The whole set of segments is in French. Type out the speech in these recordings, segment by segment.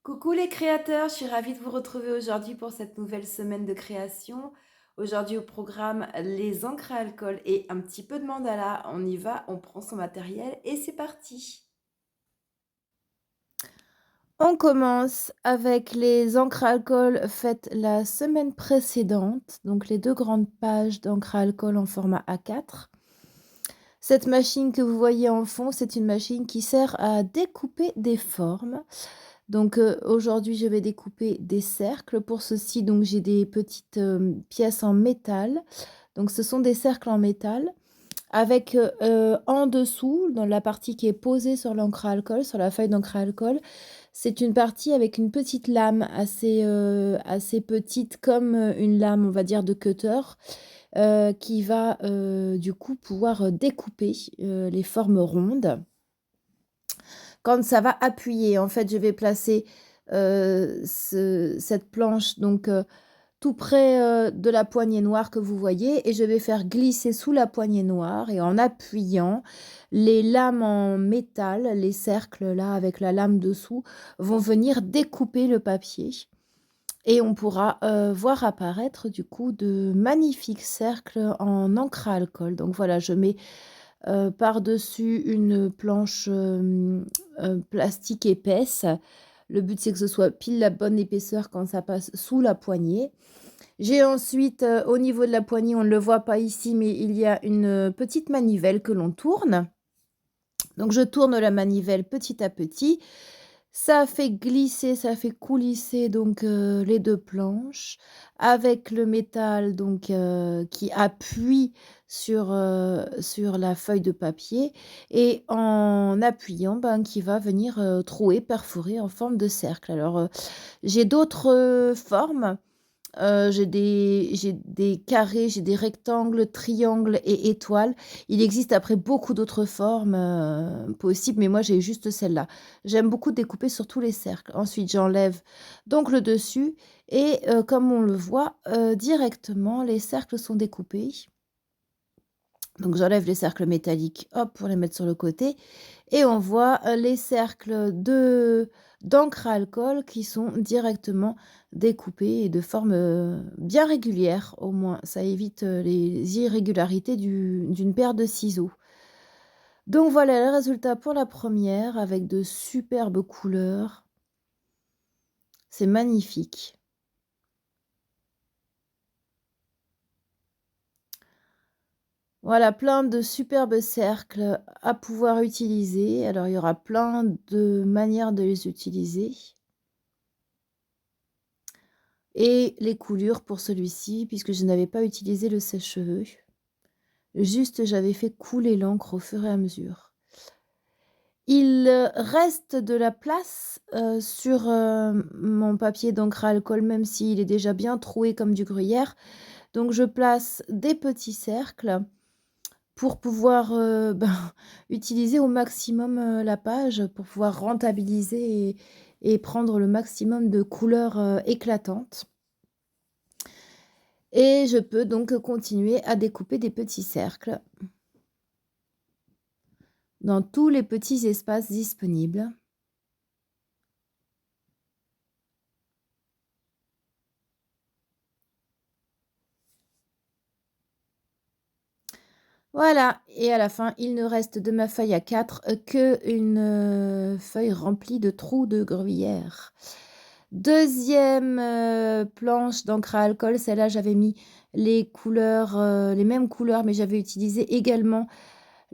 Coucou les créateurs, je suis ravie de vous retrouver aujourd'hui pour cette nouvelle semaine de création. Aujourd'hui au programme les encres à alcool et un petit peu de mandala. On y va, on prend son matériel et c'est parti. On commence avec les encres à alcool faites la semaine précédente, donc les deux grandes pages d'encre à alcool en format A4. Cette machine que vous voyez en fond, c'est une machine qui sert à découper des formes. Donc, aujourd'hui, je vais découper des cercles. Pour ceci, donc j'ai des petites, pièces en métal. Donc ce sont des cercles en métal avec, en dessous, dans la partie qui est posée sur l'encre à alcool, sur la feuille d'encre à alcool, c'est une partie avec une petite lame assez petite comme, une lame, on va dire, de cutter, qui va, du coup pouvoir, découper, les formes rondes. Quand ça va appuyer, en fait, je vais placer, cette planche donc, tout près, de la poignée noire que vous voyez et je vais faire glisser sous la poignée noire et en appuyant, les lames en métal, les cercles là avec la lame dessous, vont venir découper le papier et on pourra, voir apparaître du coup de magnifiques cercles en encre à alcool. Donc voilà, je mets, par-dessus une planche, plastique épaisse. Le but, c'est que ce soit pile la bonne épaisseur quand ça passe sous la poignée. J'ai ensuite, au niveau de la poignée, on ne le voit pas ici, mais il y a une, petite manivelle que l'on tourne. Donc je tourne la manivelle petit à petit. Ça fait glisser, ça fait coulisser donc, les 2 planches avec le métal donc, qui appuie sur la feuille de papier et en appuyant, ben, qui va venir, trouer, perforer en forme de cercle. Alors, j'ai d'autres, formes. J'ai des carrés, j'ai des rectangles, triangles et étoiles. Il existe après beaucoup d'autres formes, possibles, mais moi j'ai juste celle-là. J'aime beaucoup découper sur tous les cercles. Ensuite, j'enlève donc le dessus et comme on le voit, directement les cercles sont découpés. Donc j'enlève les cercles métalliques, hop, pour les mettre sur le côté et on voit, les cercles d'encre à alcool qui sont directement découpés et de forme, bien régulière au moins. Ça évite, les irrégularités d'une paire de ciseaux. Donc voilà le résultat pour la première avec de superbes couleurs. C'est magnifique. Voilà, plein de superbes cercles à pouvoir utiliser. Alors il y aura plein de manières de les utiliser. Et les coulures pour celui-ci, puisque je n'avais pas utilisé le sèche-cheveux. Juste, j'avais fait couler l'encre au fur et à mesure. Il, reste de la place, sur, mon papier d'encre à alcool, même s'il est déjà bien troué comme du gruyère. Donc je place des petits cercles pour pouvoir, ben, utiliser au maximum, la page, pour pouvoir rentabiliser et prendre le maximum de couleurs, éclatantes. Et je peux donc continuer à découper des petits cercles dans tous les petits espaces disponibles. Voilà et à la fin, il ne reste de ma feuille A4 qu'une, feuille remplie de trous de gruyère. Deuxième planche d'encre à alcool, celle-là j'avais mis les couleurs, les mêmes couleurs, mais j'avais utilisé également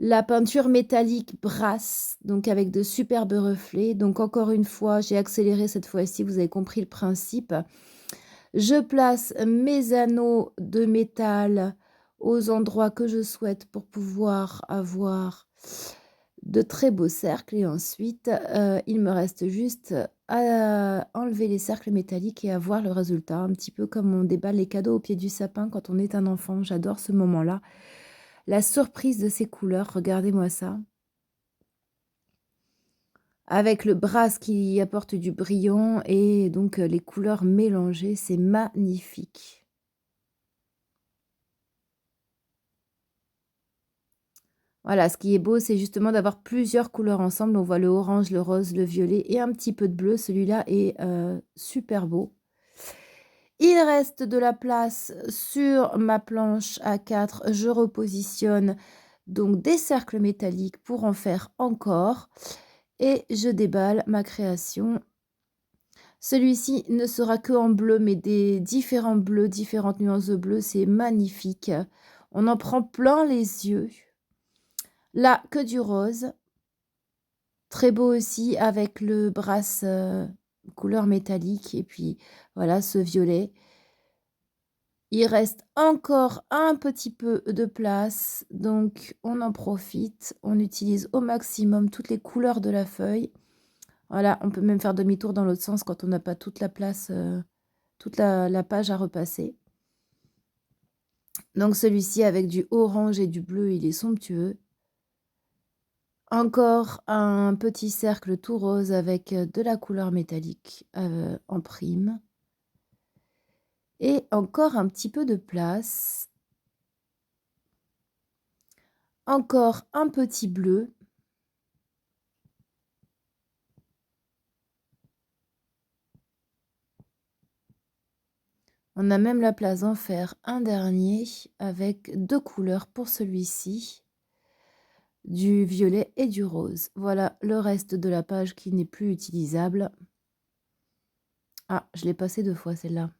la peinture métallique Brass, donc avec de superbes reflets. Donc encore une fois, j'ai accéléré cette fois-ci, vous avez compris le principe. Je place mes anneaux de métal aux endroits que je souhaite pour pouvoir avoir de très beaux cercles et ensuite, il me reste juste à enlever les cercles métalliques et à voir le résultat, un petit peu comme on déballe les cadeaux au pied du sapin quand on est un enfant. J'adore ce moment-là. La surprise de ces couleurs, regardez-moi ça. Avec le brass qui apporte du brillant et donc les couleurs mélangées, c'est magnifique. Voilà, ce qui est beau, c'est justement d'avoir plusieurs couleurs ensemble. On voit le orange, le rose, le violet et un petit peu de bleu. Celui-là est super beau. Il reste de la place sur ma planche A4. Je repositionne donc des cercles métalliques pour en faire encore. Et je déballe ma création. Celui-ci ne sera que en bleu, mais des différents bleus, différentes nuances de bleu. C'est magnifique. On en prend plein les yeux. Là, que du rose. Très beau aussi avec le brass couleur métallique. Et puis, voilà, ce violet. Il reste encore un petit peu de place. Donc, on en profite. On utilise au maximum toutes les couleurs de la feuille. Voilà, on peut même faire demi-tour dans l'autre sens quand on n'a pas toute la place, toute la page à repasser. Donc celui-ci avec du orange et du bleu, il est somptueux. Encore un petit cercle tout rose avec de la couleur métallique en prime. Et encore un petit peu de place. Encore un petit bleu. On a même la place d'en faire un dernier avec 2 couleurs pour celui-ci. Du violet et du rose. Voilà le reste de la page qui n'est plus utilisable. Ah, je l'ai passé 2 fois celle-là.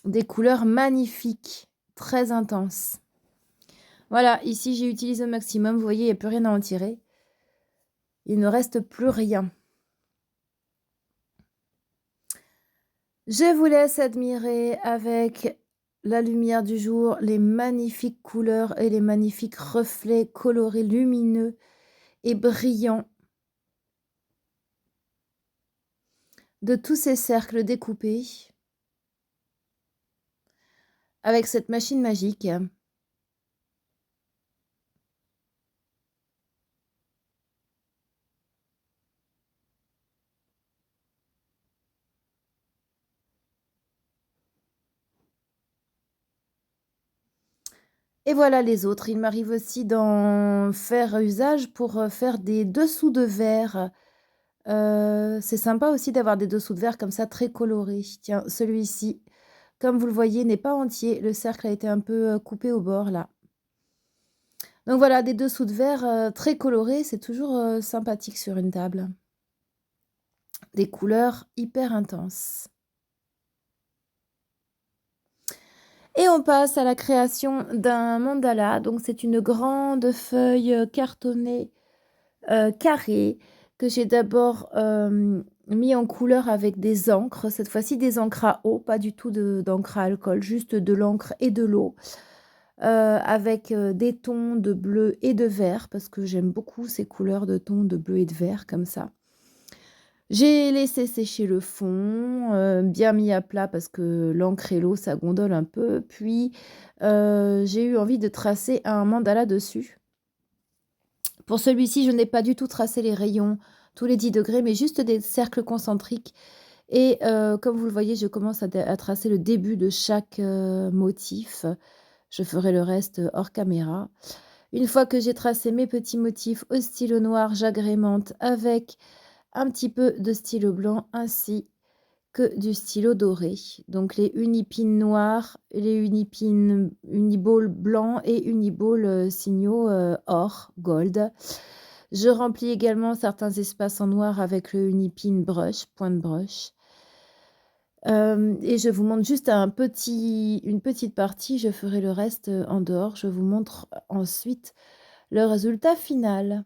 Des couleurs magnifiques, très intenses. Voilà, ici j'ai utilisé au maximum. Vous voyez, il n'y a plus rien à en tirer. Il ne reste plus rien. Je vous laisse admirer avec la lumière du jour les magnifiques couleurs et les magnifiques reflets colorés, lumineux et brillants de tous ces cercles découpés avec cette machine magique. Et voilà les autres. Il m'arrive aussi d'en faire usage pour faire des dessous de verre. C'est sympa aussi d'avoir des dessous de verre comme ça très colorés. Tiens, celui-ci, comme vous le voyez, n'est pas entier. Le cercle a été un peu coupé au bord là. Donc voilà, des dessous de verre très colorés, c'est toujours sympathique sur une table. Des couleurs hyper intenses. Et on passe à la création d'un mandala. Donc c'est une grande feuille cartonnée carrée que j'ai d'abord mis en couleur avec des encres. Cette fois-ci des encres à eau, pas du tout d'encre à alcool, juste de l'encre et de l'eau. Avec des tons de bleu et de vert parce que j'aime beaucoup ces couleurs de tons de bleu et de vert comme ça. J'ai laissé sécher le fond, bien mis à plat parce que l'encre et l'eau, ça gondole un peu. Puis, j'ai eu envie de tracer un mandala dessus. Pour celui-ci, je n'ai pas du tout tracé les rayons tous les 10 degrés, mais juste des cercles concentriques. Et comme vous le voyez, je commence à tracer le début de chaque motif. Je ferai le reste hors caméra. Une fois que j'ai tracé mes petits motifs au stylo noir, j'agrémente avec un petit peu de stylo blanc ainsi que du stylo doré. Donc les unipines noirs, les unipines uniball blancs et uniball signaux or, gold. Je remplis également certains espaces en noir avec le unipine brush, point de brush. Et je vous montre juste une petite partie, je ferai le reste en dehors. Je vous montre ensuite le résultat final.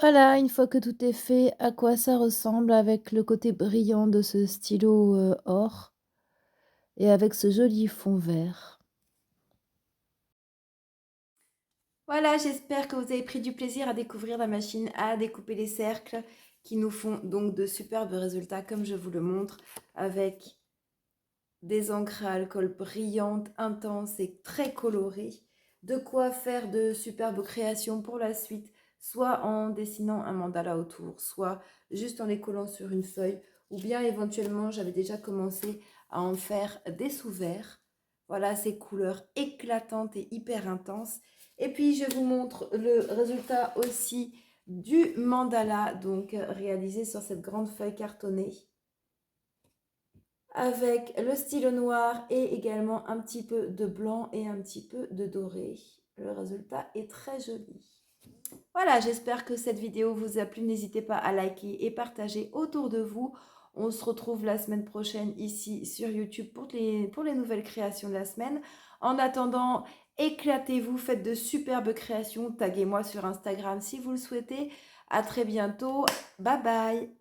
Voilà, une fois que tout est fait, à quoi ça ressemble avec le côté brillant de ce stylo, or et avec ce joli fond vert. Voilà, j'espère que vous avez pris du plaisir à découvrir la machine à découper les cercles qui nous font donc de superbes résultats comme je vous le montre avec des encres à alcool brillantes, intenses et très colorées. De quoi faire de superbes créations pour la suite, soit en dessinant un mandala autour, soit juste en les collant sur une feuille, ou bien éventuellement j'avais déjà commencé à en faire des sous-verts. Voilà ces couleurs éclatantes et hyper intenses. Et puis je vous montre le résultat aussi du mandala, donc réalisé sur cette grande feuille cartonnée avec le stylo noir et également un petit peu de blanc et un petit peu de doré. Le résultat est très joli. Voilà, j'espère que cette vidéo vous a plu. N'hésitez pas à liker et partager autour de vous. On se retrouve la semaine prochaine ici sur YouTube pour les nouvelles créations de la semaine. En attendant, éclatez-vous, faites de superbes créations. Taguez-moi sur Instagram si vous le souhaitez. À très bientôt. Bye bye.